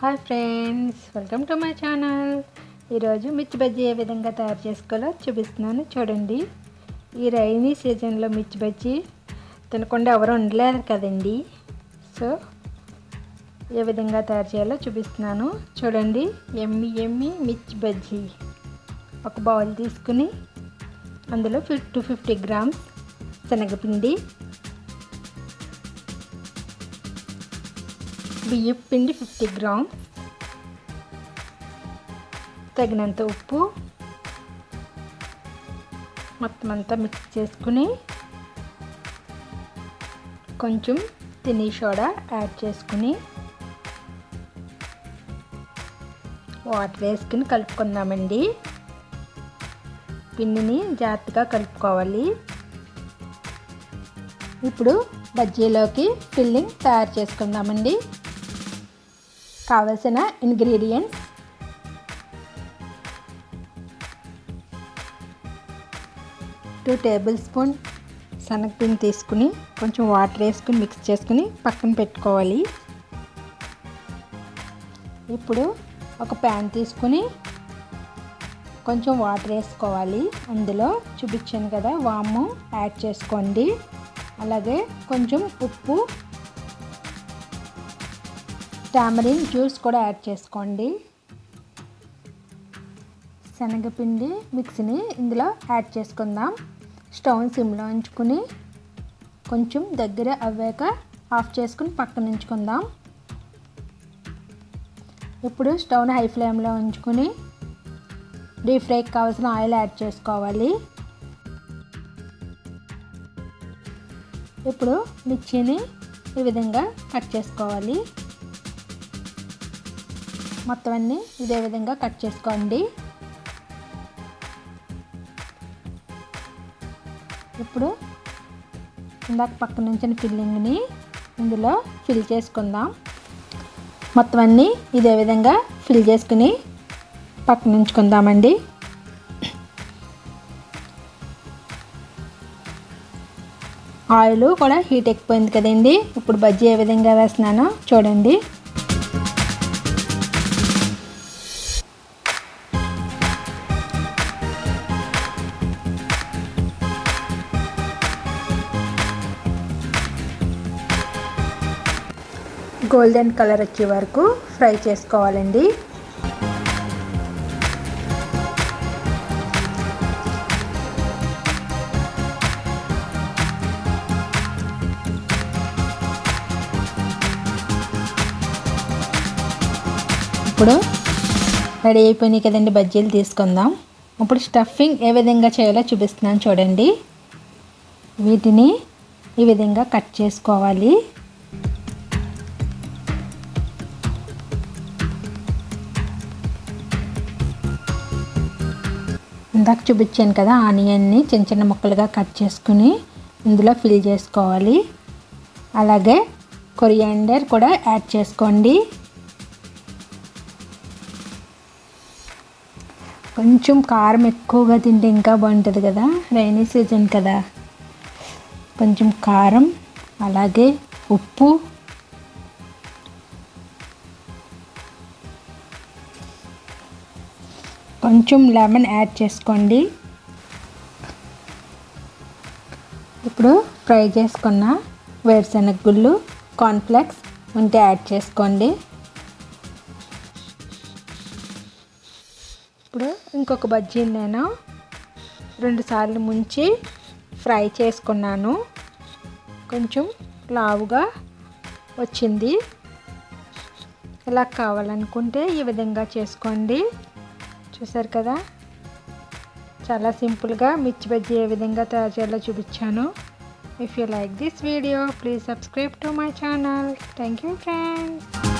Hi friends, welcome to my channel. ఈరోజు మిర్చి బజ్జీ ఏ విధంగా తయారు చేసుకోవాలో చూపిస్తున్నాను. చూడండి, ఈ రైనీ సీజన్లో మిర్చి బజ్జీ తినకుండా ఎవరు ఉండలేరు కదండి. సో ఏ విధంగా తయారు చేయాలో చూపిస్తున్నాను. చూడండి, ఎమ్మి ఎమ్మి మిర్చి బజ్జీ. ఒక బౌల్ తీసుకుని అందులో 250 గ్రామ్స్ శనగపిండి, బియ్యం పిండి 50 గ్రామ్స్, తగినంత ఉప్పు మొత్తం అంతా మిక్స్ చేసుకుని కొంచెం తిని సోడా యాడ్ చేసుకుని వాటర్ వేసుకుని కలుపుకుందామండి. పిండిని జాగ్రత్తగా కలుపుకోవాలి. ఇప్పుడు బజ్జీలోకి ఫిల్లింగ్ తయారు చేసుకుందామండి. కావలసిన ఇంగ్రీడియంట్స్: 2 టేబుల్ స్పూన్ శనగపిండి తీసుకుని కొంచెం వాటర్ వేసుకుని మిక్స్ చేసుకుని పక్కన పెట్టుకోవాలి. ఇప్పుడు ఒక ప్యాన్ తీసుకుని కొంచెం వాటర్ వేసుకోవాలి. అందులో చూపించాను కదా, వాము యాడ్ చేసుకోండి. అలాగే కొంచెం ఉప్పు, టామరిన్ జ్యూస్ కూడా యాడ్ చేసుకోండి. శనగపిండి మిక్స్ని ఇందులో యాడ్ చేసుకుందాం. స్టవ్ సిమ్లో ఉంచుకుని కొంచెం దగ్గర అవ్వాక ఆఫ్ చేసుకుని పక్కన ఉంచుకుందాం. ఇప్పుడు స్టవ్ని హై ఫ్లేమ్లో ఉంచుకుని డీప్ ఫ్రైకి కావాల్సిన ఆయిల్ యాడ్ చేసుకోవాలి. ఇప్పుడు మిర్చిని ఈ విధంగా కట్ చేసుకోవాలి. మొత్తం అన్నీ ఇదే విధంగా కట్ చేసుకోండి. ఇప్పుడు ఇందాక పక్కన ఉంచిన ఫిల్లింగ్ని ఇందులో ఫిల్ చేసుకుందాం. మొత్తం అన్నీ ఇదే విధంగా ఫిల్ చేసుకుని పక్కన ఉంచుకుందామండి. ఆయిల్ కూడా హీట్ ఎక్కిపోయింది కదండి. ఇప్పుడు బజ్జీ ఏ విధంగా వేస్తున్నానో చూడండి. గోల్డెన్ కలర్ వచ్చే వరకు ఫ్రై చేసుకోవాలండి. ఇప్పుడు రెడీ అయిపోయినాయి కదండి బజ్జీలు, తీసుకుందాం. ఇప్పుడు స్టఫింగ్ ఏ విధంగా చేయాలో చూపిస్తున్నాను చూడండి. వీటిని ఈ విధంగా కట్ చేసుకోవాలి. ఇందాక చూపించాను కదా, ఆనియన్ని చిన్న చిన్న ముక్కలుగా కట్ చేసుకుని ఇందులో ఫిల్ చేసుకోవాలి. అలాగే కొరియాండర్ కూడా యాడ్ చేసుకోండి. కొంచెం కారం ఎక్కువగా తింటే ఇంకా బాగుంటుంది కదా, రైనీ సీజన్ కదా. కొంచెం కారం, అలాగే ఉప్పు, కొంచెం లెమన్ యాడ్ చేసుకోండి. ఇప్పుడు ఫ్రై చేసుకున్న వేరుశనగ గుళ్ళు, కార్న్ఫ్లెక్స్ ఉంటే యాడ్ చేసుకోండి. ఇప్పుడు ఇంకొక బజ్జీని నేను 2 సార్లు ముంచి ఫ్రై చేసుకున్నాను. కొంచెం లావుగా వచ్చింది. ఇలా కావాలనుకుంటే ఈ విధంగా చేసుకోండి. చూసారు కదా, చాలా సింపుల్గా మిర్చి బజ్జీ ఏ విధంగా తయారు చేయాలో చూపించాను. If you like this video, please subscribe to my channel. Thank you friends.